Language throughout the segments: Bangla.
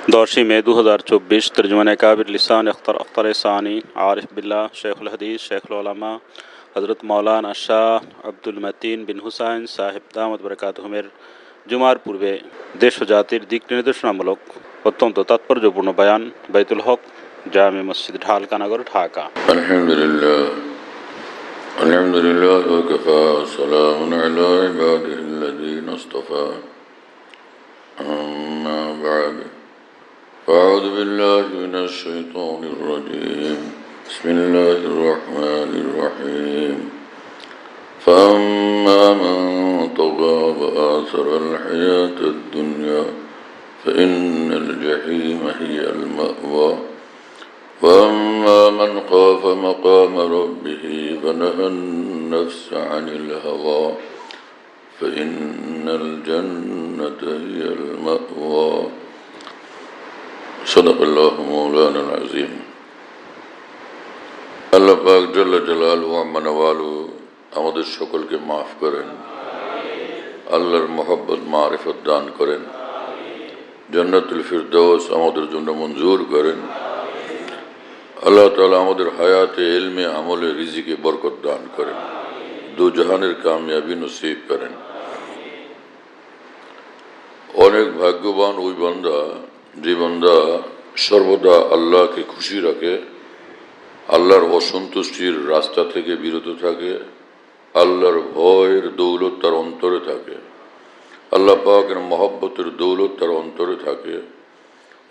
10 मई 2024 तर्जुमान काबिर लिसान अख्तर सानी आरिफ बिल्ला शेखुल हदीस शेखुल उलमा हज़रत मौलाना शाह আব্দুল মতিন বিন হুসাইন সাহেব দামত বরকাতুহুমের জুমার পূর্বে দেশ ও জাতির দিক নির্দেশনামূলক অত্যন্ত তাৎপর্যপূর্ণ বয়ান বাইতুল হক জামে মসজিদ ঢালকানগর ঢাকা। আলহামদুলিল্লাহ ওয়া কাফা সালামুন আলা ইবাদিহিল্লাযীনা ইসতাফা আম্মা বা'দ আউযু বিল্লাহি মিনাশ শাইতানির রাজীম বিসমিল্লাহির রাহমানির রাহিম فأما من طغى وآثر الحياة الدنيا فإن الجحيم هي المأوى وأما من خاف مقام ربه ونهى النفس عن الهوى فإن الجنة هي المأوى صدق الله مولانا العظيم। আল্লাহ পাক জাল্লা জালালুহু আম্মা নওয়ালুহু আমাদের সকলকে মাফ করেন, আল্লাহর মহব্বত মারিফত দান করেন, জান্নাতুল ফিরদৌস আমাদের জন্য মঞ্জুর করেন। আল্লাহ তাআলা আমাদের হায়াতে ইলমে আমলে রিজিকে বরকত দান করেন, দু জাহানের কামিয়াবি নসিব করেন। অনেক ভাগ্যবান ওই বান্দা যে বান্দা সর্বদা আল্লাহকে খুশি রাখে, আল্লাহর অসন্তুষ্টির রাস্তা থেকে বিরত থাকে, আল্লাহর ভয়ের দৌলত তার অন্তরে থাকে, আল্লাহ পাকের মহব্বতের দৌলত তার অন্তরে থাকে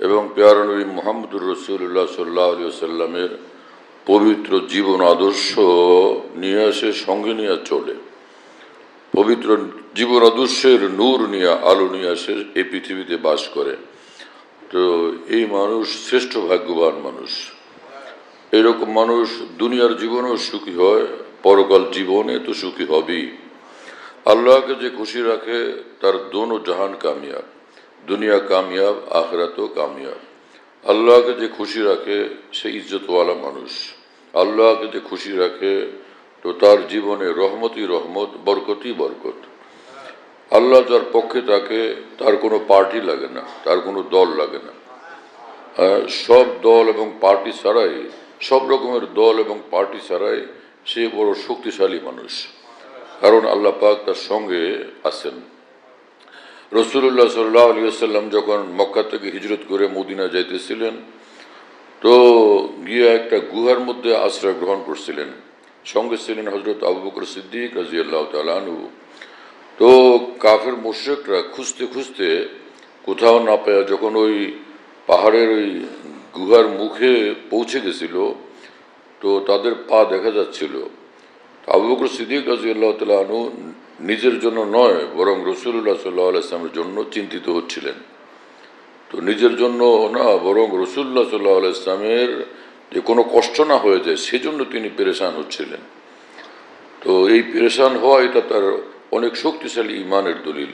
এবং প্যারা নবী মুহাম্মদুর রাসূলুল্লাহ সাল্লাল্লাহু আলাইহি ওয়াসাল্লামের পবিত্র জীবন আদর্শ নিয়ে আসে, সঙ্গে নিয়ে চলে, পবিত্র জীবন আদর্শের নূর নিয়ে আলো নিয়ে আসে, এই পৃথিবীতে বাস করে। তো এই মানুষ শ্রেষ্ঠ ভাগ্যবান মানুষ। এরকম মানুষ দুনিয়ার জীবনেও সুখী হয়, পরকাল জীবনে তো সুখী হবেই। আল্লাহকে যে খুশি রাখে তার দোনো জাহান কামিয়াব, দুনিয়া কামিয়াব, আখিরাতও কামিয়াব। আল্লাহকে যে খুশি রাখে সে ইজ্জতওয়ালা মানুষ। আল্লাহকে যে খুশি রাখে তো তার জীবনে রহমতই রহমত, বরকতই বরকত। আল্লাহ যার পক্ষে থাকে তার কোনো পার্টি লাগে না, তার কোনো দল লাগে না। সব দল এবং পার্টি ছাড়াই, সব রকমের দল এবং পার্টি ছাড়াই সে বড় শক্তিশালী মানুষ, কারণ আল্লাহ পাক তার সঙ্গে আছেন। রাসূলুল্লাহ সাল্লাল্লাহু আলাইহি ওয়াসাল্লাম যখন মক্কা থেকে হিজরত করে মদিনা যাইতেছিলেন তো গিয়ে একটা গুহার মধ্যে আশ্রয় গ্রহণ করছিলেন। সঙ্গে ছিলেন হযরত আবু বকর সিদ্দিক রাদিয়াল্লাহু তাআলা আনহু। তো কাফের মুশরিকরা খুঁজতে খুঁজতে কোথাও না পেয়ে যখন ওই পাহাড়ের ওই গুহার মুখে পৌঁছে গেছিল তো তাদের পা দেখা যাচ্ছিল। আবু বকর সিদ্দিক রাদিয়াল্লাহু তাআলা আনহু নিজের জন্য নয় বরং রাসূলুল্লাহ সাল্লাল্লাহু আলাইহি ওয়াসাল্লামের জন্য চিন্তিত হচ্ছিলেন। তো নিজের জন্য না বরং রাসূলুল্লাহ সাল্লাল্লাহু আলাইহি ওয়াসাল্লামের যে কোনো কষ্ট না হয়ে যায় সেজন্য তিনি পেরেশান হচ্ছিলেন। তো এই পেরেশান হওয়া এটা তার অনেক শক্তিশালী ঈমানের দলিল।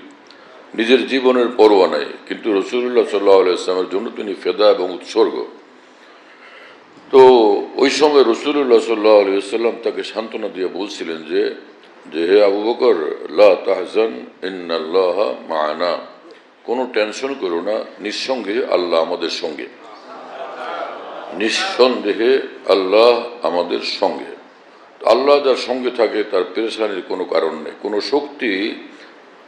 নিজের জীবনের পরোয়া নাই, কিন্তু রাসূলুল্লাহ সাল্লাল্লাহু আলাইহি ওয়াসাল্লামের জন্য তিনি ফেদা এবং উৎসর্গ। তো ওই সময় রাসূলুল্লাহ সাল্লাল্লাহু আলাইহি ওয়াসাল্লাম তাকে সান্ত্বনা দিয়ে বলছিলেন যে হে আবু বকর, লা তাহজান ইন্নাল্লাহা মা'ানা, কোনো টেনশন করো না, নিঃসন্দেহে আল্লাহ আমাদের সঙ্গে, নিঃসন্দেহে আল্লাহ আমাদের সঙ্গে। আল্লাহ যার সঙ্গে থাকে তার পেরেশানির কোনো কারণ নেই, কোনো শক্তি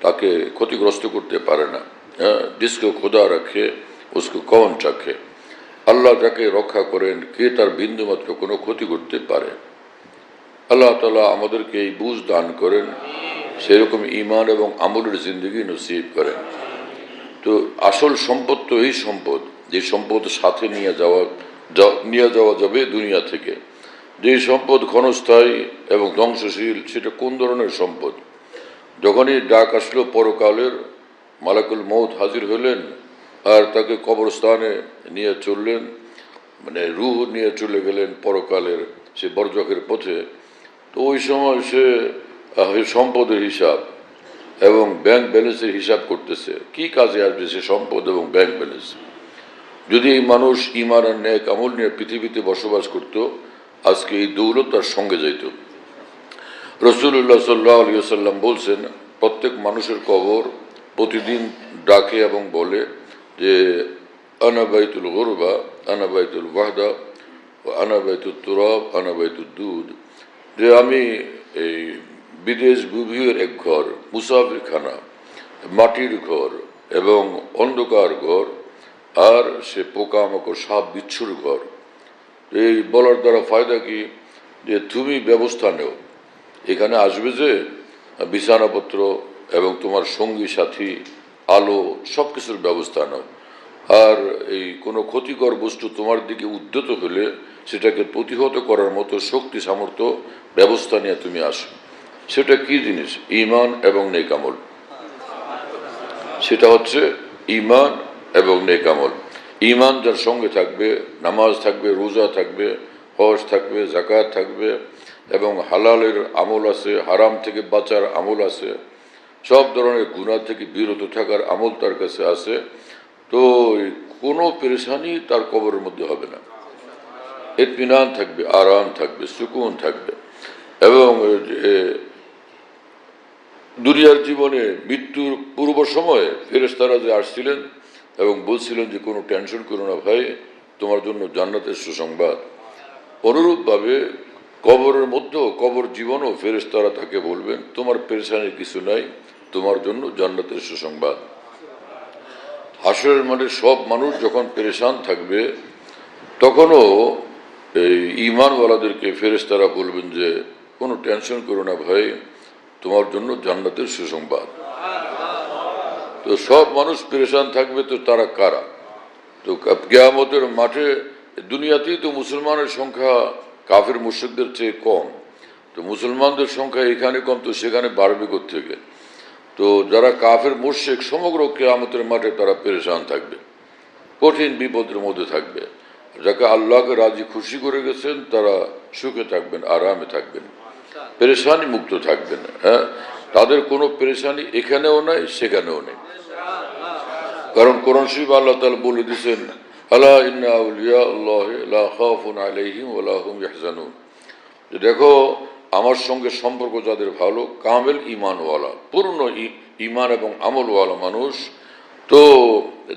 তাকে ক্ষতিগ্রস্ত করতে পারে না। जिसको खुदा रखे उसको कौन चाखे। আল্লাহ যাকে রক্ষা করেন কে তার বিন্দুমাত্র কোনো ক্ষতি করতে পারে। আল্লাহ তাআলা আমাদেরকে এই বুঝ দান করেন, সেরকম ঈমান এবং আমলের জিন্দেগি নসিব করেন। তো আসল সম্পদ তো এই সম্পদ, যে সম্পদ সাথে নিয়ে যাওয়া যাবে দুনিয়া থেকে। যে সম্পদ ক্ষণস্থায়ী এবং ধ্বংসশীল সেটা কোন ধরনের সম্পদ? যখনই ডাক আসলো পরকালের, মালাকুল মউত হাজির হলেন আর তাকে কবরস্থানে নিয়ে চললেন, মানে রূহ নিয়ে চলে গেলেন পরকালের সে বরজখের পথে। তো ওই সময় সে সম্পদের হিসাব এবং ব্যাংক ব্যালেন্সের হিসাব করতেছে, কি কাজে আসবে সে সম্পদ এবং ব্যাংক ব্যালেন্স। যদি এই মানুষ ঈমান আর নেক আমল নিয়ে পৃথিবীতে বসবাস করত, আজকে এই দৌলত তার সঙ্গে যাইত। রাসূলুল্লাহ সাল্লাল্লাহু আলাইহি ওয়াসাল্লাম বলছেন, প্রত্যেক মানুষের কবর প্রতিদিন ডাকে এবং বলে যে আনা বাইতুল গুরবা, আনা বাইতুল ওয়াহদা, আনা বাইতুল তুরাব, আনা বাইতুল দুধ, যে আমি এই বিদেশ বুভির এক ঘর, মুসাফিরখানা, মাটির ঘর এবং অন্ধকার ঘর, আর সে পোকামাকড় সাপ বিচ্ছুর ঘর। এই বলার দ্বারা ফায়দা কি, যে তুমি ব্যবস্থা নেও, এখানে আসবে যে বিছানাপত্র এবং তোমার সঙ্গী সাথী, আলো, সব কিছুর ব্যবস্থা নাও। আর এই কোনো ক্ষতিকর বস্তু তোমার দিকে উদ্যত হলে সেটাকে প্রতিহত করার মতো শক্তি সামর্থ্য ব্যবস্থা নিয়ে তুমি আসো। সেটা কি জিনিস? ঈমান এবং নেক আমল। সেটা হচ্ছে ঈমান এবং নেক আমল। ঈমান যার সঙ্গে থাকবে, নামাজ থাকবে, রোজা থাকবে, হজ থাকবে, যাকাত থাকবে এবং হালালের আমল আছে, হারাম থেকে বাঁচার আমল আছে, সব ধরনের গুনাহ থেকে বিরত থাকার আমল তার কাছে আছে, তো কোনো পেরেশানি তার কবরের মধ্যে হবে না। ইতমিনান থাকবে, আরাম থাকবে, সুকুন থাকবে। এবং দুনিয়ার জীবনে মৃত্যুর পূর্ব সময়ে ফেরেশতারা যে আসছিলেন এবং বলছিলেন যে কোনো টেনশন করো না ভাই, তোমার জন্য জান্নাতের সুসংবাদ, অনুরূপভাবে কবরের মধ্যেও, কবর জীবনও ফেরেশতারা তাকে বলবেন তোমার পেরেশানির কিছু নাই, তোমার জন্য জান্নাতের সুসংবাদ। হাসরের মাঠে সব মানুষ যখন পেরেশান থাকবে, তখনও এই ঈমানওয়ালাদেরকে ফেরেশতারা বলবেন যে কোনো টেনশন করো না ভাই, তোমার জন্য জান্নাতের সুসংবাদ। তো সব মানুষ পেরেশান থাকবে, তো তারা কারা? তো কিয়ামতের মাঠে দুনিয়াতেই তো মুসলমানের সংখ্যা কাফের মুশরিকদের চেয়ে কম, তো মুসলমানদের সংখ্যা এখানে কম, তো সেখানে বাড়বে কোত্থেকে? তো যারা কাফের মুশরিক সমগ্র কিয়ামতের মাঠে তারা পেরেশান থাকবে, কঠিন বিপদের মধ্যে থাকবে। যাকে আল্লাহকে রাজি খুশি করে গেছেন তারা সুখে থাকবেন, আরামে থাকবেন, পেরেশানি মুক্ত থাকবেন। হ্যাঁ, তাদের কোনো পেরেশানি এখানেও নাই, সেখানেও নেই। কারণ কোরআন শরীফ আল্লাহ তাআলা বলে দিয়েছেন, আলা ইন্না আউলিয়া আল্লাহ লা খাউফুন আলাইহিম ওয়া লা হুম ইয়াহজানুন, যে দেখো আমার সঙ্গে সম্পর্ক যাদের ভালো, কামেল ঈমানওয়ালা, পূর্ণ ঈমান এবং আমলওয়ালা মানুষ, তো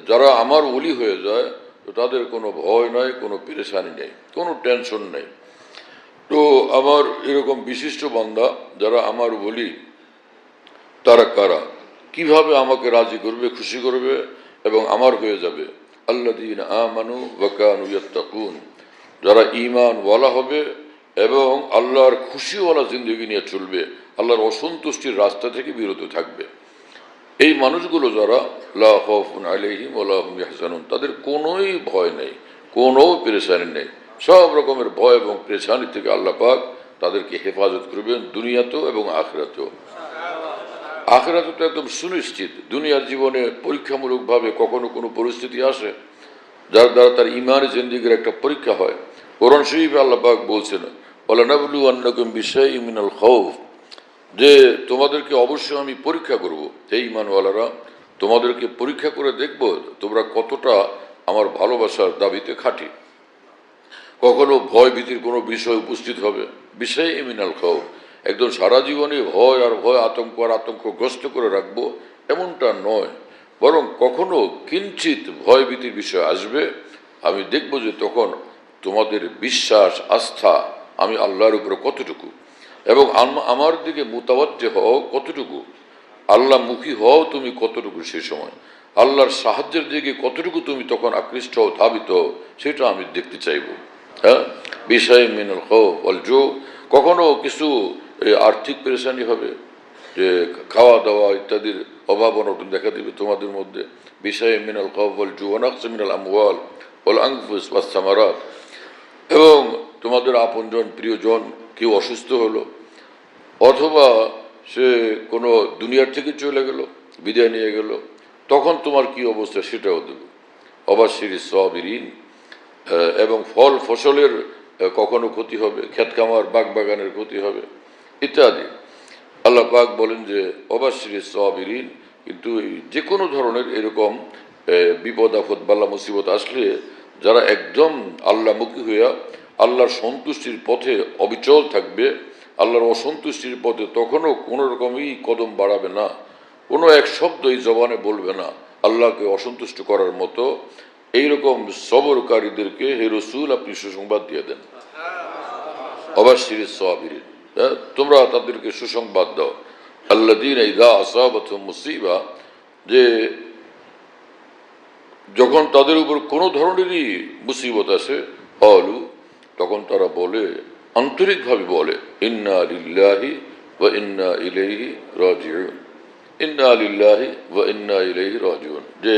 যারা আমার ওলি হয়ে যায়, তো তাদের কোনো ভয় নাই, কোনো পেরেশানি নেই, কোনো টেনশন নেই। তো আমার এরকম বিশিষ্ট বান্দা যারা আমার ওলি, তারা কারা? কিভাবে আমাকে রাজি করবে, খুশি করবে এবং আমার হয়ে যাবে? আল্লাযীনা আমানু ওয়া কানু ইয়াত্তাকুন, যারা ঈমানওয়ালা হবে এবং আল্লাহর খুশিওয়ালা জিন্দেগি নিয়ে চলবে, আল্লাহর অসন্তুষ্টির রাস্তা থেকে বিরত থাকবে। এই মানুষগুলো যারা লা খাউফুন আলাইহিম ওয়া লা হুম ইয়াহজানুন, তাদের কোনোই ভয় নেই, কোনো পেরেশানি নেই। সব রকমের ভয় এবং পেরেশানি থেকে আল্লাহ পাক তাদেরকে হেফাজত করবেন, দুনিয়াতেও এবং আখিরাতেও। আখিরাতে তো একদম সুনিশ্চিত। দুনিয়ার জীবনে পরীক্ষামূলকভাবে কখনো কোনো পরিস্থিতি আসে যার দ্বারা তার ঈমানের জিন্দেগির একটা পরীক্ষা হয়। কোরআন শরীফে আল্লাহ পাক বলছেন, ওয়ালানাবলুওয়ান্নাকুম বিশাইইম মিনাল খাউফ, যে তোমাদেরকে অবশ্যই আমি পরীক্ষা করব। হে ঈমানওয়ালারা, তোমাদেরকে পরীক্ষা করে দেখব তোমরা কতটা আমার ভালোবাসার দাবিতে খাঁটি। কখনো ভয় ভীতির কোনো বিষয় উপস্থিত হবে, বিশাইইম মিনাল খাউফ, একদম সারা জীবনে ভয় আর ভয়, আতঙ্ক আর আতঙ্কগ্রস্ত করে রাখবো এমনটা নয়, বরং কখনো কিঞ্চিত ভয় ভীতির বিষয় আসবে, আমি দেখব যে তখন তোমাদের বিশ্বাস, আস্থা আমি আল্লাহর উপরে কতটুকু, এবং আমার দিকে মুতাওয়াজ্জে হও কতটুকু, আল্লাহমুখী হও তুমি কতটুকু, সেই সময় আল্লাহর সাহায্যের দিকে কতটুকু তুমি তখন আকৃষ্ট হও, ধাবিত হও, সেটা আমি দেখতে চাইব। হ্যাঁ, বিষয় মিনাল খাউফ ওয়াল জু, কখনো কিছু আর্থিক পেরেশানি হবে, যে খাওয়া দাওয়া ইত্যাদির অভাব অনটন দেখা দিবে তোমাদের মধ্যে। বিষয় মিনাল খাউফ ওয়াল জু ওয়া নাকস মিনাল আমওয়াল ওয়াল আনফুস ওয়াস সামারাত, এবং তোমাদের আপনজন প্রিয়জন কেউ অসুস্থ হলো, অথবা সে কোনো দুনিয়ার থেকে চলে গেল, বিদায় নিয়ে গেল, তখন তোমার কি অবস্থা সেটাও দেব। অবাশশিরিস সাবিরিন, এবং ফল ফসলের কখনো ক্ষতি হবে, ক্ষেত খামার বাগ বাগানের ক্ষতি হবে ইত্যাদি। আল্লাহ পাক বলেন যে অবাশশিরিস সাবিরিন, কিন্তু যে কোনো ধরনের এরকম বিপদ আপদ বালা মুসিবত আসলে যারা একদম আল্লাহমুখী হইয়া আল্লাহর সন্তুষ্টির পথে অবিচল থাকবে, আল্লাহর অসন্তুষ্টির পথে তখনও কোনো রকমই কদম বাড়াবে না, কোনো এক শব্দ এই জবানে বলবে না আল্লাহকে অসন্তুষ্ট করার মতো, এইরকম সবরকারীদেরকে হে রসুল আপনি সুসংবাদ দিয়ে দেন। অবাশশিরি সাবিরিন, তোমরা তাদেরকে সুসংবাদ দাও। আল্লাযীনা ইযা আসাবাতহুম মুসিবা, যে যখন তাদের উপর কোনো ধরনেরই মুসিবত আসে, ক্বালু, তখন তারা বলে, আন্তরিকভাবে বলে, ইন্না লিল্লাহি ওয়া ইন্না ইলাইহি রাজিউন, ইন্না লিল্লাহি ওয়া ইন্না ইলাইহি রাজিউন, যে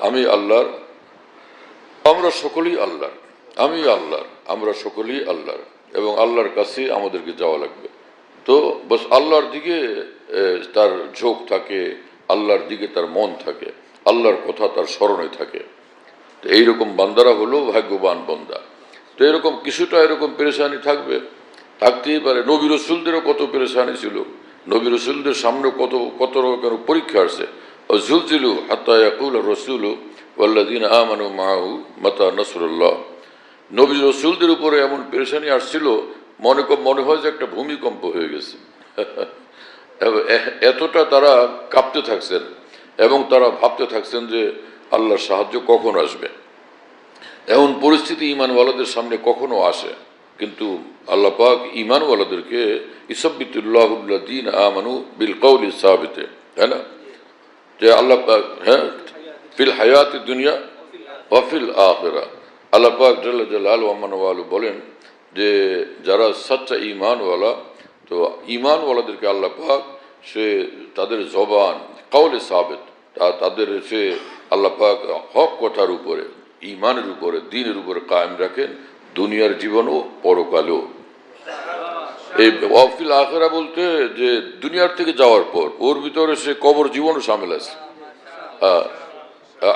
আমি আল্লাহর, আমরা সকলেই আল্লাহর, আমি আল্লাহর, আমরা সকলেই আল্লাহর, এবং আল্লাহর কাছে আমাদেরকে যাওয়া লাগবে। তো বস আল্লাহর দিকে তার ঝোঁক থাকে, আল্লাহর দিকে তার মন থাকে, আল্লাহর কথা তার স্মরণে থাকে। তো এইরকম বান্দারা হলো ভাগ্যবান বান্দা। তো এরকম কিছুটা এরকম পেরেশানি থাকবে, থাকতেই পারে। নবী রসুলদেরও কত পেরেশানি ছিল, নবী রসুলদের সামনে কত কত রকমের পরীক্ষা আসছে। জুলজিলু হাত্তা ইয়াকুল রসুলু ওয়াল্লাযীনা আমানু মাআহু মাতা নাসরুল্লাহ। নবী রসুলদের উপরে এমন পেরেশানি আসছিল, মনে হয় যে একটা ভূমিকম্প হয়ে গেছে। এতটা তারা কাঁপতে থাকছেন এবং তারা ভাবতে থাকছেন যে আল্লাহর সাহায্য কখন আসবে। এমন পরিস্থিতি ঈমানওয়ালাদের সামনে কখনো আসে, কিন্তু আল্লাহ পাক ঈমানওয়ালাদেরকে ইসাব্বিতুল্লাহুল্লাযীনা আমানু বিল কওলি সাবিতে, তাই না, যে আল্লাহ পাক, হ্যাঁ, ফিল হায়াতি দুনিয়া ওয়া ফিল আখিরা। আল্লাহ পাক জাল্লা জালালুহু ওয়া মানওয়ালু বলেন যে যারা সচ্চা ঈমানওয়ালা, তো ঈমানওয়ালাদেরকে আল্লাহ পাক সে তাদের জবান কওলে সাবিত, তাদের সে আল্লাহ পাক হক কথার উপরে, ঈমানের উপরে, দ্বীনের উপরে কায়েম রাখেন, দুনিয়ার জীবনও পরকালেও। এই ওয়াফিল আখিরা বলতে যে দুনিয়ার থেকে যাওয়ার পর ওর ভিতরে সে কবর জীবনও সামিল আছে।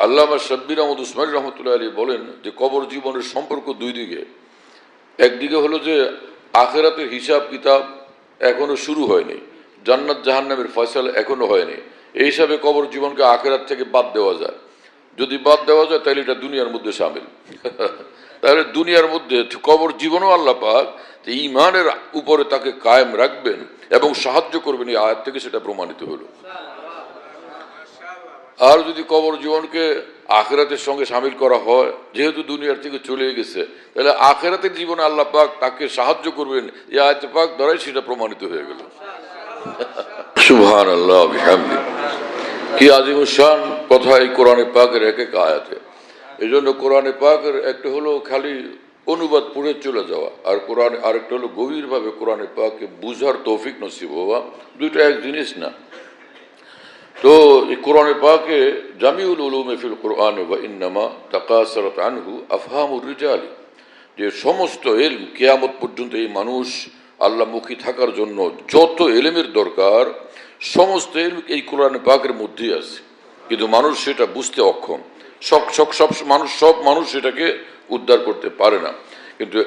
আল্লামা শাব্বির আহমদ উসমানী রহমতুল্লাহ আলী বলেন যে কবর জীবনের সম্পর্ক দুই দিকে। একদিকে হলো যে আখিরাতের হিসাব কিতাব এখনো শুরু হয়নি, জান্নাত জাহান্নামের ফয়সালা এখনো হয়নি। এই হিসাবে কবর জীবনকে আখিরাত থেকে বাদ দেওয়া যায়। যদি বাদ দেওয়া যায় তাহলে এটা দুনিয়ার মধ্যে সামিল। তাহলে দুনিয়ার মধ্যে কবর জীবনও আল্লাহ পাক যে ঈমানের উপরে তাকে কায়েম রাখবেন এবং সাহায্য করবেন, এই আয়াত থেকে সেটা প্রমাণিত হলো। আর যদি কবর জীবনকে আখিরাতের সঙ্গে সামিল করা হয়, যেহেতু দুনিয়ার থেকে চলে গেছে, তাহলে আখিরাতের জীবনে আল্লাহ পাক তাকে সাহায্য করবেন, এই আয়াত পাক দ্বারাই সেটা প্রমাণিত হয়ে গেল। সুবহানাল্লাহ বিহামদি, কি আজিমুশান কথা এই কোরআনে পাকের এক এক আয়াতে। এই জন্য কোরআনে পাকের একটা হলো খালি অনুবাদ পড়ে চলে যাওয়া, আর কোরআন আরেকটা হলো গভীরভাবে কোরআনে পাককে বুঝার তৌফিক নসিব হওয়া, দুইটা এক জিনিস না। তো এই কোরআনে পাকে জামিউল উলুমে ফিল কোরআন ওয়া ইন্নামা তাকাসারাত আনহু আফহামুর রিজালি, যে সমস্ত ইলম কিয়ামত পর্যন্ত এই মানুষ আল্লাহমুখী থাকার জন্য যত ইলমের দরকার সমস্ত ইলম এই কোরআনে পাকের মধ্যেই আছে, কিন্তু মানুষ সেটা বুঝতে অক্ষম। সব মানুষ সেটাকে উদ্ধার করতে পারে না। কিন্তু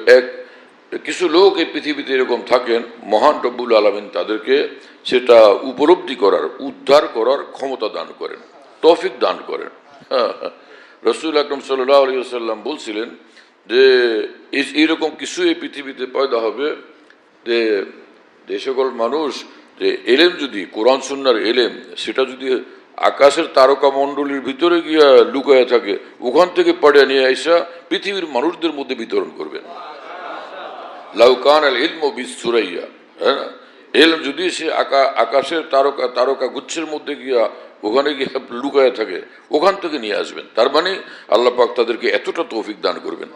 কিছু লোক এই পৃথিবীতে এরকম থাকেন, মহান রব্বুল আলামিন তাদেরকে সেটা উপলব্ধি করার, উদ্ধার করার ক্ষমতা দান করেন, তৌফিক দান করেন। রাসূল আকরাম সাল্লাল্লাহু আলাইহি ওয়াসাল্লাম বলছিলেন যে এইরকম কিছু এই পৃথিবীতে পয়দা হবে যে সকল মানুষ যে এলেম, যদি কোরআন সুন্নাহর এলেম সেটা যদি আকাশের তারকা মণ্ডলীর ভিতরে গিয়া লুকায়া থাকে, ওখান থেকে পড়ে নিয়ে আইসা পৃথিবীর মানুষদের মধ্যে বিতরণ করবেন। লাউকান আল ইলমু বিসসুরাইয়া, হ্যাঁ, এলম যদি সে আকাশের তারকা গুচ্ছের মধ্যে গিয়া ওখানে গিয়ে লুকায়া থাকে, ওখান থেকে নিয়ে আসবেন। তার মানে আল্লাহ পাক তাদেরকে এতটা তৌফিক দান করবেন।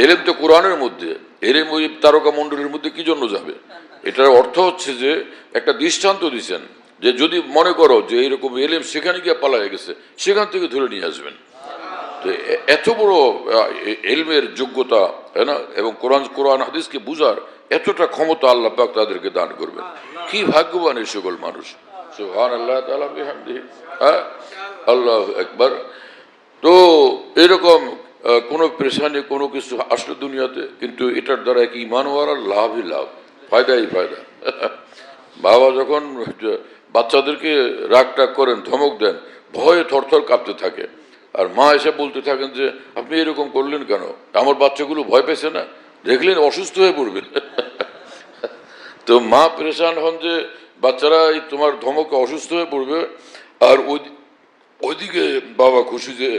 এলেম তো কোরআনের মধ্যে, এলেম ওই তারকা মণ্ডলীর মধ্যে কি জন্য যাবে? এটার অর্থ হচ্ছে যে একটা দৃষ্টান্ত দিচ্ছেন যে যদি মনে করো যে এইরকম এলেম সেখানে গিয়ে পালায় গেছে, সেখান থেকে ধরে নিয়ে আসবেন। তো এত বড় এলমের যোগ্যতা, তাই না, এবং কোরআন হাদিসকে বুঝার এতটা ক্ষমতা আল্লাহ পাক তাদেরকে দান করবেন। কি ভাগ্যবান এই সকল মানুষ! সুবহানাল্লাহ তাআলা বিহামদিহি, আল্লাহু আকবার। তো এরকম কোনো পেরেশানি কোনো কিছু আসলে দুনিয়াতে, কিন্তু এটার দ্বারা কি ঈমানওয়ালার লাভই লাভ, ফায়দাই ফায়দা। বাবা যখন বাচ্চাদেরকে রাগ টাগ করেন, ধমক দেন, ভয়ে থরথর কাঁপতে থাকে, আর মা এসে বলতে থাকেন যে আপনি এরকম করলেন কেন, আমার বাচ্চাগুলো ভয় পেয়েছে না, দেখলেন অসুস্থ হয়ে পড়বে। তো মা পরেশান হন যে বাচ্চারা তোমার ধমকে অসুস্থ হয়ে পড়বে, আর ওইদিকে বাবা খুশি যে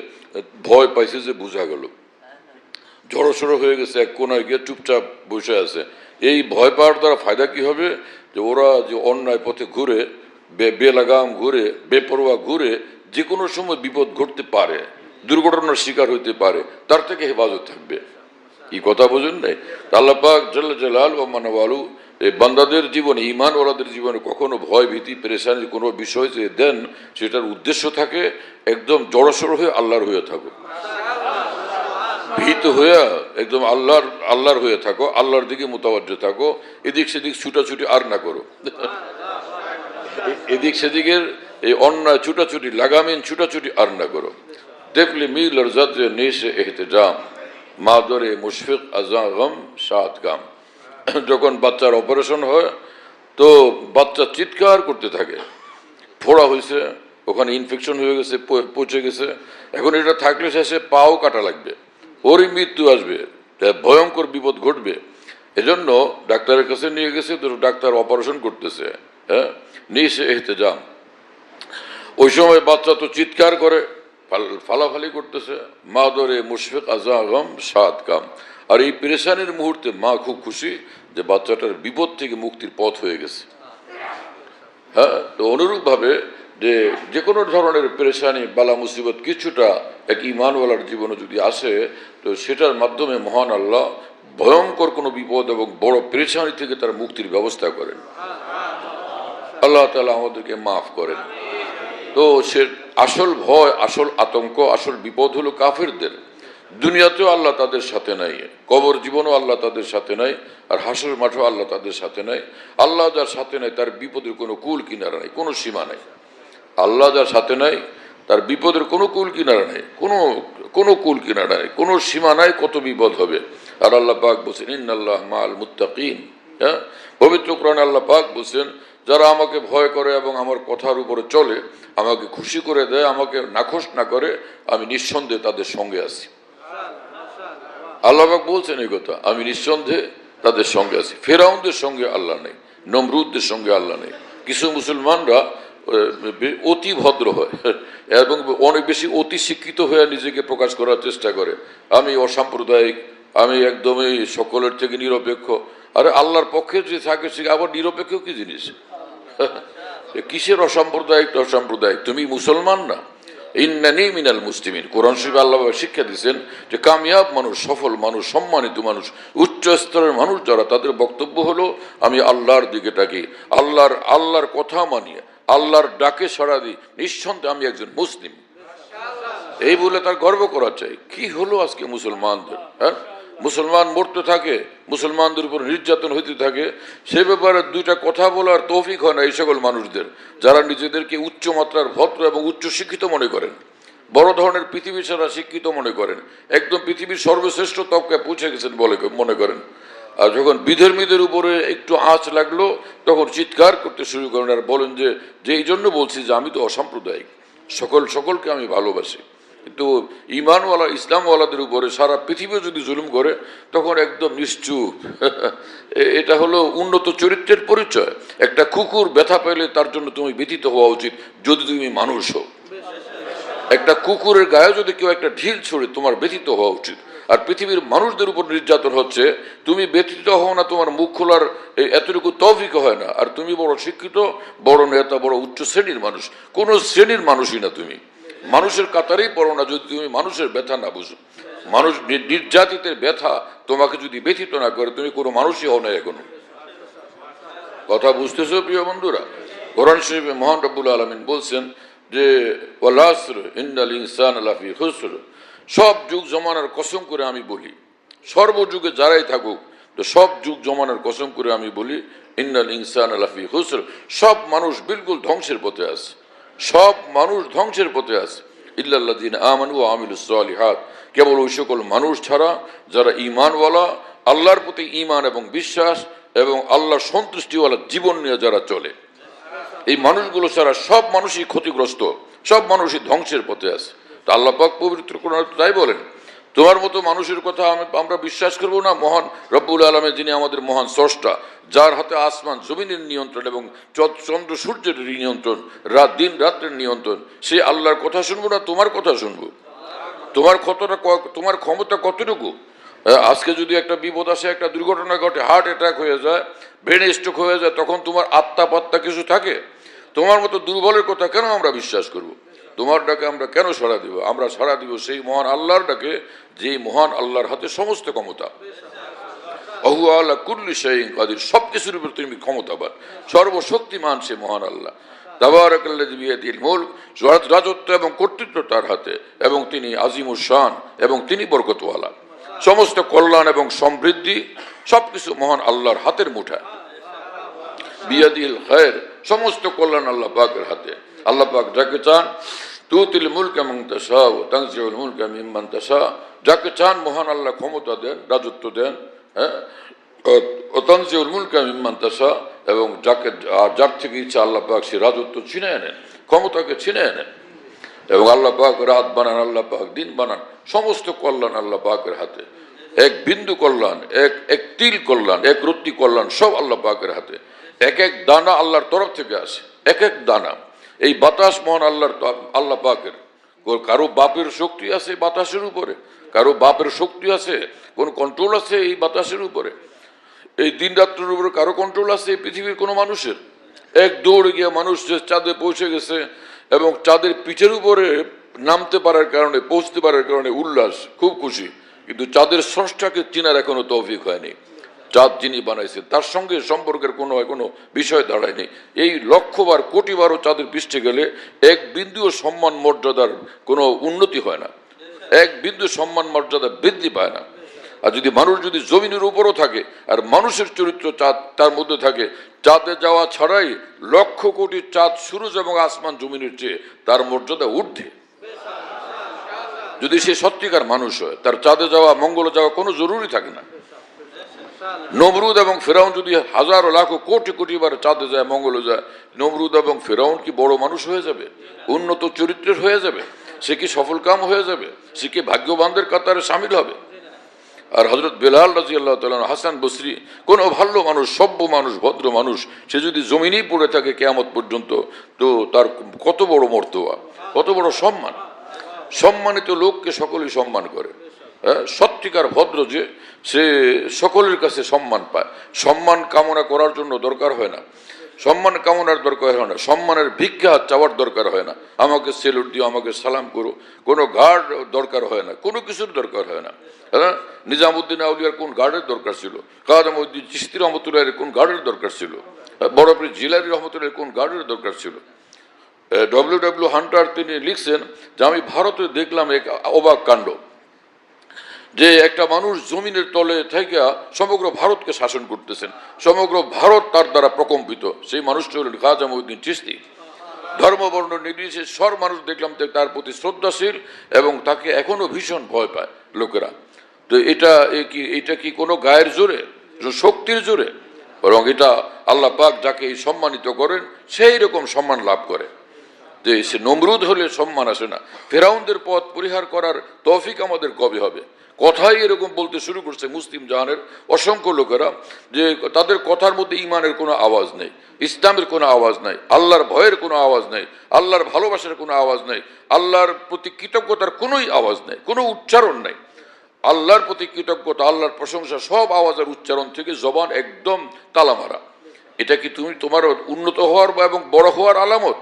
ভয় পাইছে যে বোঝা গেল, জড়সড়ো হয়ে গেছে, এক কোনায় গিয়ে চুপচাপ বসে আছে। এই ভয় পাওয়ার দ্বারা ফায়দা কি হবে? যে ওরা যে অন্যায় পথে ঘুরে, বেলাগাম ঘুরে, বেপরোয়া ঘুরে, যে কোনো সময় বিপদ ঘটতে পারে, দুর্ঘটনার শিকার হইতে পারে, তার থেকে হেফাজত থাকবে। কি কথা বোঝেন নাই? আল্লাহ পাক জাল্লা জালাল ওয়া মানওয়ালু এই বান্দাদের জীবনে, ঈমানওয়ালাদের জীবনে কখনো ভয় ভীতি পেরেশানির কোনো বিষয় যে দেন, সেটার উদ্দেশ্য থাকে একদম জড়সড় হয়ে আল্লাহর হয়ে থাকো, ভীত হয়ে একদম আল্লাহর হয়ে থাকো, আল্লাহর দিকে মোতাবজ্জ থাকো, এদিক সেদিক ছুটাছুটি আর না করো। এদিক সেদিকের এই অন্যায় ছুটাছুটি, লাগামিন ছুটাছুটি আর না করো। দেখলে মিল আর জাত নেশে এহতেজাম মাদরে মুশফিক আজাগম সাত গাম। যখন বাচ্চার অপারেশন হয় তো বাচ্চা চিৎকার করতে থাকে, ফোড়া হয়েছে, ওখানে ইনফেকশন হয়ে গেছে, পচে গেছে, এখন এটা থাকলে শেষে পাও কাটা লাগবে, ওরই মৃত্যু আসবে, ভয়ঙ্কর বিপদ ঘটবে। এজন্য ডাক্তারের কাছে নিয়ে গেছে, তো ডাক্তার অপারেশন করতেছে, হ্যাঁ, নিশে এহতেজাম। ওই সময় বাচ্চা তো চিৎকার করে, ফালাফালি করতেছে, মা ধরে মুশফিক আজাগম সাত কাম। আর এই পেরেশানির মুহূর্তে মা খুব খুশি যে বাচ্চাটার বিপদ থেকে মুক্তির পথ হয়ে গেছে। হ্যাঁ, তো অনুরূপভাবে যে কোনো ধরনের পেরেশানি, বালা মুসিবত কিছুটা এক ঈমানওয়ালার জীবনে যদি আসে, তো সেটার মাধ্যমে মহান আল্লাহ ভয়ঙ্কর কোনো বিপদ এবং বড় পেরেশানি থেকে তার মুক্তির ব্যবস্থা করেন। আল্লাহ তাআলা আমাদেরকে মাফ করেন। তো সে আসল ভয়, আসল আতঙ্ক, আসল বিপদ হলো কাফেরদের। দুনিয়াতেও আল্লাহ তাদের সাথে নাই, কবর জীবনও আল্লাহ তাদের সাথে নাই, আর হাসর মাঠও আল্লাহ তাদের সাথে নাই। আল্লাহ যার সাথে নাই তার বিপদের কোনো কুল কিনারা নাই, কোনো সীমা নাই। আল্লাহ যার সাথে নাই তার বিপদের কোনো কুল কিনারা নাই, কোনো কুল কিনারা নাই, কোনো সীমা নাই, কত বিপদ হবে। আর আল্লাহ পাক বলছেন ইন্নাল্লাহ মাআল মুত্তাকিন। হ্যাঁ, পবিত্র কোরআনে আল্লাহ পাক বলছেন যারা আমাকে ভয় করে এবং আমার কথার উপরে চলে, আমাকে খুশি করে দেয়, আমাকে নাখোশ না করে, আমি নিঃসন্দেহে তাদের সঙ্গে আছি। আল্লাহ পাক বলছেন এই কথা, আমি নিঃসন্দেহে তাদের সঙ্গে আছি। ফেরাউনদের সঙ্গে আল্লাহ নেই, নমরুদদের সঙ্গে আল্লাহ নেই। কিছু মুসলমানরা অতি ভদ্র হয় এবং অনেক বেশি অতি শিক্ষিত হয়ে নিজেকে প্রকাশ করার চেষ্টা করে, আমি অসাম্প্রদায়িক, আমি একদমই সকলের থেকে নিরপেক্ষ। আরে আল্লাহর পক্ষে যে থাকে সে আবার নিরপেক্ষ কি জিনিস? কিসের অসাম্প্রদায়িক? তুমি মুসলমান না? ইন্নানি মিনাল মুসলিমিন। কোরআন শরীফে আল্লাহ শিক্ষা দিয়েছেন যে কামিয়াব মানুষ, সফল মানুষ, সম্মানিত মানুষ, উচ্চ স্তরের মানুষ যারা, তাদের বক্তব্য হলো আমি আল্লাহর দিকে ডাকি, আল্লাহর কথা মানিয়ে, আল্লাহর ডাকে সাড়া দিই, নিঃসন্দেহে আমি একজন মুসলিম। এই বলে তার গর্ব করা চাই। কি হলো আজকে মুসলমানদের? হ্যাঁ, মুসলমান মরতে থাকে, মুসলমানদের উপর নির্যাতন হইতে থাকে, সে ব্যাপারে দুইটা কথা বলার তৌফিক হয় না এই সকল মানুষদের, যারা নিজেদেরকে উচ্চ মাত্রার ভদ্র এবং উচ্চ শিক্ষিত মনে করেন, বড় ধরনের পৃথিবী ছাড়া শিক্ষিত মনে করেন, একদম পৃথিবীর সর্বশ্রেষ্ঠ তবকায় পৌঁছে গেছেন বলে মনে করেন। আর যখন বিধর্মীদের উপরে একটু আঁচ লাগলো তখন চিৎকার করতে শুরু করেন আর বলেন যে এই জন্য বলছি যে আমি তো অসাম্প্রদায়িক, সকলকে আমি ভালোবাসি। কিন্তু ইমানওয়ালা, ইসলামওয়ালাদের উপরে সারা পৃথিবী যদি জুলুম করে তখন একদম নিশ্চুপ। এটা হলো উন্নত চরিত্রের পরিচয়। একটা কুকুর ব্যথা পেলে তার জন্য তুমি ব্যথিত হওয়া উচিত যদি তুমি মানুষ হও। একটা কুকুরের গায়ে যদি কেউ একটা ঢিল ছড়ে তোমার ব্যথিত হওয়া উচিত। আর পৃথিবীর মানুষদের উপর নির্যাতন হচ্ছে, তুমি ব্যথিত হও না, তোমার মুখ খোলার এতটুকু তৌফিক হয় না। আর তুমি বড় শিক্ষিত, বড় নেতা, বড় উচ্চ শ্রেণীর মানুষ, কোন শ্রেণীর মানুষই না, তুমি মানুষের কাতারেই পড়ো না যদি তুমি মানুষের ব্যথা না বুঝো। মানুষ নির্যাতিতের ব্যথা তোমাকে যদি ব্যথিত না করে, তুমি কোনো মানুষই হও না। এখনো কথা বুঝতেছো প্রিয় বন্ধুরা? কোরআন শরীফে মহান রব্বুল আলামিন বলছেন যে ওয়াল আসর ইন্নাল ইনসানা লাফি খুসর। সব যুগ জমানার কসম করে আমি বলি, সর্বযুগে যারাই থাকুক, তো সব যুগ জমানার কসম করে আমি বলি ইন্নাল ইনসানা লাফি খুসর। সব মানুষ বিলকুল ধ্বংসের পথে আছে, সব মানুষ ধ্বংসের পথে আছে। ইল্লাল্লাযিনা আমানু ওয়া আমিলুস সালিহাত, কেবল ওই সকল মানুষ ছাড়া যারা ঈমানওয়ালা, আল্লাহর প্রতি ঈমান এবং বিশ্বাস এবং আল্লাহর সন্তুষ্টিওয়ালা জীবন নিয়ে যারা চলে, এই মানুষগুলো ছাড়া সব মানুষই ক্ষতিগ্রস্ত, সব মানুষই ধ্বংসের পথে আছে। তা আল্লাহ পাক পবিত্র কোরআনে তাই বলেন, তোমার মতো মানুষের কথা আমরা বিশ্বাস করব না? মহান রব্বুল আলামিন, যিনি আমাদের মহান স্রষ্টা, যার হাতে আসমান জমিনের নিয়ন্ত্রণ এবং চন্দ্র সূর্যের নিয়ন্ত্রণ, দিন রাত্রের নিয়ন্ত্রণ, সে আল্লাহর কথা শুনবো না তোমার কথা শুনবো? তোমার ক্ষমতা কতটুকু? আজকে যদি একটা বিপদ আসে, একটা দুর্ঘটনা ঘটে, হার্ট অ্যাটাক হয়ে যায়, ব্রেন স্ট্রোক হয়ে যায়, তখন তোমার আত্মা পাত্তা কিছু থাকে? তোমার মতো দুর্বলের কথা কেন আমরা বিশ্বাস করব? তোমার ডাকে আমরা কেন সাড়া দিব? আমরা সাড়া দিব সেই মহান আল্লাহর ডাকে, যেই মহান আল্লাহর হাতে সমস্ত ক্ষমতা। অহু আল্লাহ কুল্লি শাইইন কাদির, সবকিছুর উপর তিনি ক্ষমতাবান, সর্বশক্তিমান সে মহান আল্লাহ। তাবারাকাল্লাযী বিয়াদিহিল মুলক, রাজত্ব এবং কর্তৃত্ব তার হাতে, এবং তিনি আজিমুশ শান, এবং তিনি বরকতওয়ালা। সমস্ত কল্যাণ এবং সমৃদ্ধি সবকিছু মহান আল্লাহর হাতের মুঠায়। বিয়াদিহিল খায়র, সমস্ত কল্যাণ আল্লাহ পাকের হাতে। আল্লাহ পাক যাকে চান তুতিল মুলকা মান তাশা ওয়া তানজিউল মুলকা মিম্মান তাশা, যাকে চান মহান আল্লাহ ক্ষমতা দেন, রাজত্ব দেন, হ্যাঁ, ও তানজিউল মুলকা মিম্মান তাশা, এবং যার থেকে ইচ্ছা আল্লাহ পাক সে রাজত্ব ছিনিয়ে নেন, ক্ষমতাকে ছিনিয়ে নেন। এবং আল্লাহ পাক রাত বানান, আল্লাহ পাক দিন বানান, সমস্ত কল্যাণ আল্লাহ পাকের হাতে। এক বিন্দু কল্যাণ, এক তিল কল্যাণ, এক রত্তি কল্যাণ, সব আল্লাহ পাকের হাতে। এক এক দানা আল্লাহর তরফ থেকে আসে, এক এক দানা। এই বাতাস মহান আল্লাহ পাকের। কারো বাপের শক্তি আছে বাতাসের উপরে, কারো বাপের শক্তি আছে, কোন কন্ট্রোল আছে এই বাতাসের উপরে? এই দিন রাত্রের উপরে কারো কন্ট্রোল আছে এই পৃথিবীর কোনো মানুষের? এক দৌড়ে গিয়ে মানুষ যে চাঁদে পৌঁছে গেছে, এবং চাঁদের পিঠের উপরে নামতে পারার কারণে, পৌঁছতে পারার কারণে উল্লাস, খুব খুশি। কিন্তু চাঁদের স্রষ্টাকে চেনার এখনো তৌফিক হয়নি। চাঁদ যিনি বানাইছে তার সঙ্গে সম্পর্কের কোনো বিষয় দাঁড়ায়নি। এই লক্ষবার কোটিবারও চাঁদের পৃষ্ঠে গেলে এক বিন্দুও সম্মান মর্যাদার কোনো উন্নতি হয় না, এক বিন্দু সম্মান মর্যাদা বৃদ্ধি পায় না। আর যদি মানুষ যদি জমিনের উপরও থাকে, আর মানুষের চরিত্র চাঁদ তার মধ্যে থাকে, চাঁদে যাওয়া ছাড়াই লক্ষ কোটি চাঁদ সূরজ এবং আসমান জমিনের চেয়ে তার মর্যাদা ঊর্ধ্বে। যদি সে সত্যিকার মানুষ হয়, তার চাঁদে যাওয়া, মঙ্গলে যাওয়া কোনো জরুরি থাকে না। নমরুদ এবং ফেরাউন যদি হাজারো লাখো কোটি কোটি বার চাঁদে যায়, মঙ্গলে যায়, নমরুদ এবং ফেরাউন কি বড় মানুষ হয়ে যাবে? উন্নত চরিত্রের হয়ে যাবে? সে কি সফল কাম হয়ে যাবে? সে কি ভাগ্যবানদের কাতারে সামিল হবে? আর হযরত বেলাল রাদিয়াল্লাহু তাআলা, হাসান বসরি, কোন ভালো মানুষ, সভ্য মানুষ, ভদ্র মানুষ, সে যদি জমিনেই পড়ে থাকে কিয়ামত পর্যন্ত, তো তার কত বড় মর্তবা, কত বড় সম্মান। সম্মানিত লোককে সকলেই সম্মান করে। সত্যিকার ভদ্র যে, সে সকলের কাছে সম্মান পায়। সম্মান কামনা করার জন্য দরকার হয় না, সম্মান কামনার দরকার হয় না, সম্মানের ভিক্ষা চাওয়ার দরকার হয় না। আমাকে সেলুট দিও, আমাকে সালাম করো, কোনো গার্ড দরকার হয় না, কোনো কিছুর দরকার হয় না। হ্যাঁ, নিজামুদ্দিন আউলিয়ার কোন গার্ডের দরকার ছিল? কাদমউদ্দিন চিশতি রহমতুল্লাহের কোন গার্ডের দরকার ছিল? বড় পীর জিলানী রহমতুল্লাহের কোন গার্ডের দরকার ছিল? ডব্লিউ হান্টার তিনি লিখছেন যে, আমি ভারতে দেখলাম এক অবাক কাণ্ড, যে একটা মানুষ জমিনের তলে থেকে সমগ্র ভারতকে শাসন করতেছেন, সমগ্র ভারত তার দ্বারা প্রকম্পিত। সেই মানুষটি হলেন খাজা মঈনুদ্দিন চিশতি। ধর্মবর্ণ নির্বিশেষে সব মানুষ দেখলাম তার প্রতি শ্রদ্ধাশীল, এবং তাকে এখনো ভীষণ ভয় পায় লোকেরা। তো এটা কি কোনো গায়ের জোরে, শক্তির জোরে? বরং এটা আল্লাহ পাক যাকে সম্মানিত করেন সেই রকম সম্মান লাভ করে। যে সে নমরুদ হলে সম্মান আসে না, ফেরাউনদের পথ পরিহার করার তৌফিক আমাদের কবে হবে? কথাই এরকম বলতে শুরু করছে মুসলিম জাহানের অসংখ্য লোকেরা, যে তাদের কথার মধ্যে ইমানের কোনো আওয়াজ নেই, ইসলামের কোনো আওয়াজ নাই, আল্লাহর ভয়ের কোনো আওয়াজ নেই, আল্লাহর ভালোবাসার কোনো আওয়াজ নেই, আল্লাহর প্রতি কৃতজ্ঞতার কোনোই আওয়াজ নেই, কোনো উচ্চারণ নেই। আল্লাহর প্রতি কৃতজ্ঞতা, আল্লাহর প্রশংসা, সব আওয়াজের উচ্চারণ থেকে জবান একদম তালামারা। এটা কি তোমার উন্নত হওয়ার এবং বড় হওয়ার আলামত?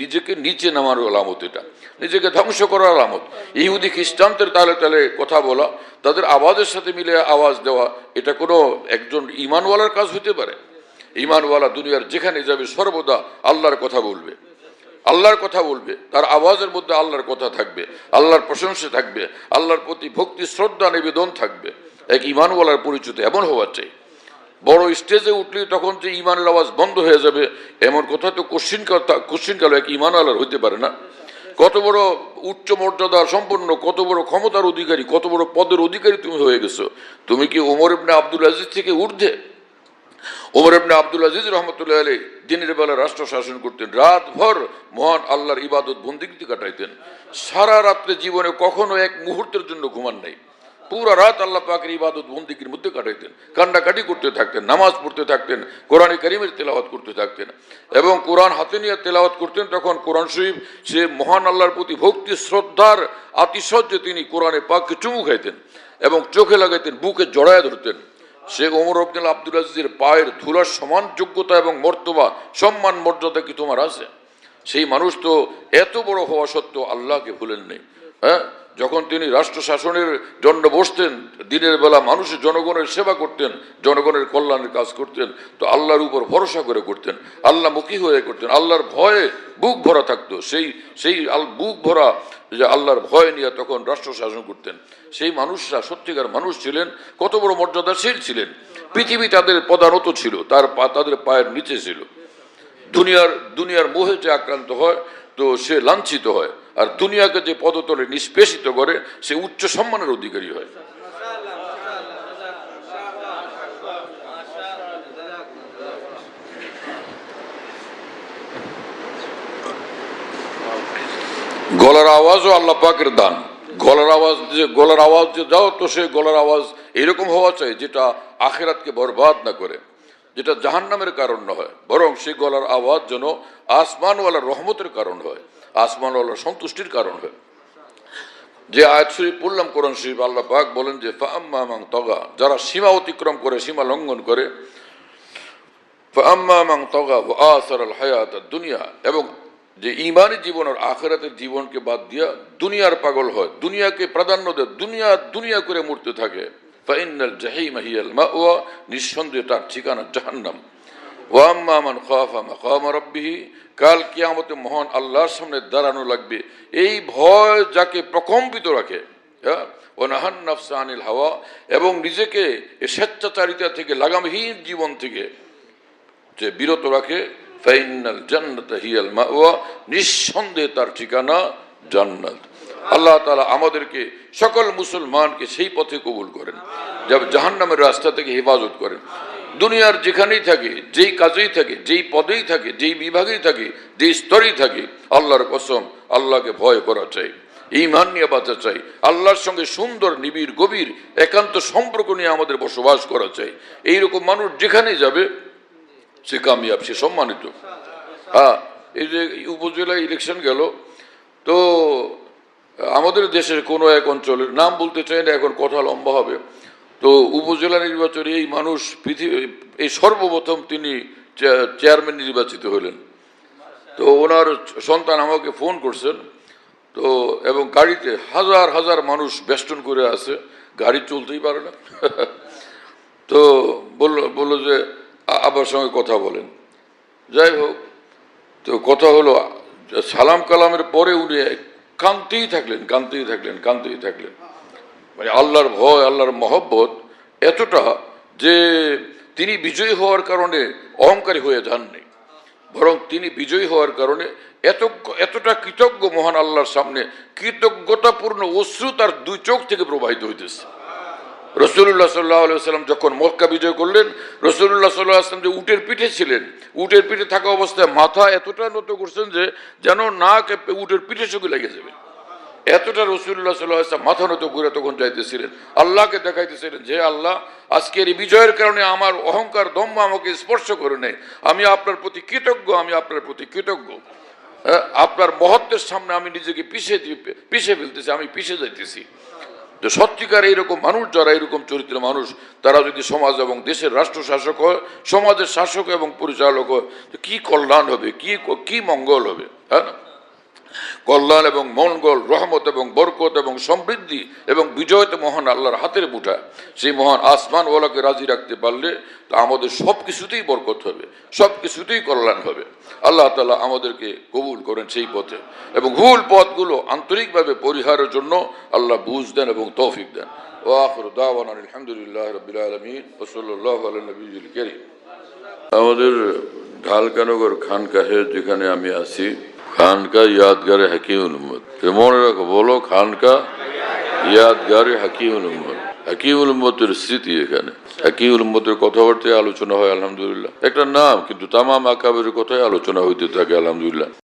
নিজেকে নিচে নামার আলামত, এটা নিজেকে ধ্বংস করার আলামত। ইহুদি খ্রিস্টানদের তালে তালে কথা বলা, তাদের আওয়াজের সাথে মিলে আওয়াজ দেওয়া, এটা কোনো একজন ইমানওয়ালার কাজ হতে পারে? ইমানওয়ালা দুনিয়ার যেখানে যাবে সর্বদা আল্লাহর কথা বলবে, আল্লাহর কথা বলবে, তার আওয়াজের মধ্যে আল্লাহর কথা থাকবে, আল্লাহর প্রশংসা থাকবে, আল্লাহর প্রতি ভক্তি শ্রদ্ধা নিবেদন থাকবে। এক ইমানওয়ালার পরিচিত এমন হওয়ার চাই। বড় স্টেজে উঠলে তখন যে ইমানের আওয়াজ বন্ধ হয়ে যাবে, এমন কথা তো কোশ্চিনকাল এক ইমানওয়ালার হইতে পারে না। কত বড় উচ্চ মর্যাদা সম্পন্ন, কত বড় ক্ষমতার অধিকারী, কত বড় পদের অধিকারী তুমি হয়ে গেছো, তুমি কি ওমর ইবনে আব্দুল আজিজ থেকে ঊর্ধ্বে? ওমর ইবনে আব্দুল আজিজ রহমতুল্লাহ আলাইহি দিনের বেলা রাষ্ট্র শাসন করতেন, রাতভর মহান আল্লাহর ইবাদত বন্দিগিতে কাটাইতেন। সারা রাত্রে জীবনে কখনো এক মুহূর্তের জন্য ঘুমান নাই, পুরা রাত আল্লাহ পাকের ইবাদত বন্দিগির মধ্যে কাটাইতেন, কান্নাকাটি করতে থাকতেন, নামাজ পড়তে থাকতেন, কোরআনে কারীমের তেলাওয়াত করতে থাকতেন। এবং কোরআন হাতে নিয়ে তেলাওয়াত করতেন, তখন কোরআন শরীফ সে মহান আল্লাহর প্রতি ভক্তি শ্রদ্ধার আতিশয্যে তিনি কোরআনে পাককে চুমু খাইতেন এবং চোখে লাগাইতেন, বুকে জড়ায় ধরতেন। শেখ ওমর ইবনে আব্দুল আজিজের পায়ের ধুলার সমান যোগ্যতা এবং মর্তবা সম্মান মর্যাদা কি তোমার আছে? সেই মানুষ তো এত বড় হওয়া সত্ত্বেও আল্লাহকে ভুলেন নেই। হ্যাঁ, যখন তিনি রাষ্ট্র শাসনের জন্য বসতেন, দিনের বেলা মানুষের জনগণের সেবা করতেন, জনগণের কল্যাণের কাজ করতেন, তো আল্লাহর উপর ভরসা করে করতেন, আল্লাহমুখী হয়ে করতেন, আল্লাহর ভয়ে বুক ভরা থাকতো। সেই বুক ভরা যে আল্লাহর ভয় নিয়ে তখন রাষ্ট্র শাসন করতেন। সেই মানুষরা সত্যিকার মানুষ ছিলেন, কত বড় মর্যাদাশীল ছিলেন। পৃথিবী তাদের পদানত ছিল, তাদের পায়ের নিচে ছিল। দুনিয়ার মোহে যে আক্রান্ত হয় তো সে লাঞ্ছিত হয়, আর দুনিয়াকে যে পদতলে নিষ্পেষিত করে সে উচ্চ সম্মানের অধিকারী হয়। গলার আওয়াজও আল্লাহ পাকের দান। গলার আওয়াজ যে দাও, তো সে গলার আওয়াজ এরকম হওয়া চাই যেটা আখিরাতকে বরবাদ না করে, যেটা জাহান্নামের কারণ না হয়, বরং সেই গলার আওয়াজ যেন আসমানওয়ালার রহমতের কারণ হয়, আসমানওয়ালার সন্তুষ্টির কারণ হয়। যে আয়াত শরীফ পড়লাম কোরআন শরীফ, আল্লাহ পাক বলেন যে ফাআম্মা মান তাগা, যারা সীমা অতিক্রম করে, সীমা লঙ্ঘন করে, ফাআম্মা মান তাগা ওয়া আসারাল হায়াতাদ দুনিয়া, এবং যে ঈমানী জীবন আর আখিরাতের জীবনকে বাদ দিয়া দুনিয়ার পাগল হয়, দুনিয়াকে প্রাধান্য দেয়, দুনিয়া করে মরতে থাকে, ফাইন্নাল জাহিমা হিয়াল মাওয়া, নিঃসন্দেহে তার ঠিকানা জাহান্নাম। ওয়া আম্মা মান খাফা মাকামা রাব্বিহি, কাল কিয়ামতে মহান আল্লাহর সামনে দাঁড়ানো লাগবে, এই ভয় যাকে প্রকম্পিত রাখে। হ্যাঁ, ওয়া নাহান নাফসা আনিল হাওয়া, এবং নিজেকে স্বেচ্ছাচারিতা থেকে, লাগামহীন জীবন থেকে যে বিরত রাখে, ফাইনাল জান্নাত হিয়াল মাওয়া, নিঃসন্দেহে তার ঠিকানা জান্নাত। আল্লাহ তাআলা আমাদেরকে সকল মুসলমানকে সেই পথে কবুল করেন, যা জাহান্নামের রাস্তা থেকে হেফাজত করেন। দুনিয়ার যেখানেই থাকে, যেই কাজেই থাকে, যেই পদেই থাকে, যেই বিভাগেই থাকে, যেই স্তরেই থাকে, আল্লাহর কসম আল্লাহকে ভয় করা চাই, ঈমান নিয়ে বাঁচা চাই, আল্লাহর সঙ্গে সুন্দর নিবিড় গভীর একান্ত সম্পর্ক নিয়ে আমাদের বসবাস করা চাই। এইরকম মানুষ যেখানেই যাবে সে কামিয়াব, সে সম্মানিত। হ্যাঁ, এই যে উপজেলা ইলেকশন গেল, তো আমাদের দেশের কোনো এক অঞ্চলের নাম বলতে চাই না, এখন কথা লম্বা হবে, তো উপজেলা নির্বাচনে এই মানুষ এই সর্বপ্রথম তিনি চেয়ারম্যান নির্বাচিত হলেন। তো ওনার সন্তান আমাকে ফোন করছেন, তো এবং গাড়িতে হাজার হাজার মানুষ বেষ্টন করে আছে, গাড়ি চলতেই পারে না। তো বললো যে আবার সঙ্গে কথা বলেন। যাই হোক, তো কথা হলো, সালাম কালামের পরে উনি কাঁদতেই থাকলেন। মানে আল্লাহর ভয়, আল্লাহর মহব্বত এতটা যে তিনি বিজয়ী হওয়ার কারণে অহংকারী হয়ে যাননি, বরং তিনি বিজয়ী হওয়ার কারণে এতটা কৃতজ্ঞ মহান আল্লাহর সামনে, কৃতজ্ঞতাপূর্ণ অশ্রু তার দুই চোখ থেকে প্রবাহিত হইতেছে। রাসূলুল্লাহ সাল্লাল্লাহু আলাইহি ওয়াসাল্লাম যখন মক্কা বিজয় করলেন, রাসূলুল্লাহ সাল্লাল্লাহু আলাইহি ওয়াসাল্লাম যে উটের পিঠে ছিলেন, উটের পিঠে থাকা অবস্থায় মাথা এতটা নত করছেন যে যেন নাক উটের পিঠের সঙ্গে লেগে যাবে, এতটা রাসূলুল্লাহ সাল্লাল্লাহু আলাইহি ওয়াসাল্লাম মাথা নত করে তখন যাইতেছিলেন, আল্লাহকে দেখাইতেছিলেন যে আল্লাহ, আজকের এই বিজয়ের কারণে আমার অহংকার দম্ভ আমাকে স্পর্শ করে নেই, আমি আপনার প্রতি কৃতজ্ঞ, আপনার মহত্বের সামনে আমি নিজেকে পিছিয়ে ফেলতেছি, আমি পিছিয়ে যাইতেছি। তো সত্যিকার এইরকম মানুষ, যারা এরকম চরিত্রের মানুষ, তারা যদি সমাজ এবং দেশের রাষ্ট্র শাসক হয়, সমাজের শাসক এবং পরিচালক হয়, তো কি কল্যাণ হবে, কি মঙ্গল হবে। হ্যাঁ না, কল্যাণ এবং মঙ্গল, রহমত এবং বরকত এবং সমৃদ্ধি এবং বিজয় তো মহান আল্লাহর হাতের মুঠা। সেই মহান আসমানওয়ালাকে রাজি রাখতে পারলে তো আমাদের সব কিছুতেই বরকত হবে, সব কিছুতেই কল্যাণ হবে। আল্লাহ তাআলা আমাদেরকে কবুল করেন সেই পথে, এবং ভুল পথগুলো আন্তরিকভাবে পরিহারের জন্য আল্লাহ বুঝ দেন এবং তৌফিক দেন। ওয়া আখিরু দাওয়ানা আলহামদুলিল্লাহি রাব্বিল আলামিন ওয়া সাল্লাল্লাহু আলা নবিয়্যিল কারীম। আমাদের ঢালকানগর খানকাহে যেখানে আমি আছি, খানকা ইয়াদগারে হাকিমুল উম্মত, মনে রাখো, বলো খানকা ইয়াদগারে হাকিমুল উম্মত। একই উম্মতের স্মৃতি এখানে, একই উম্মতের কথাবার্তায় আলোচনা হয় আলহামদুলিল্লাহ। একটা নাম, কিন্তু তামাম আকাবের কথাই আলোচনা হইতে থাকে আলহামদুলিল্লাহ।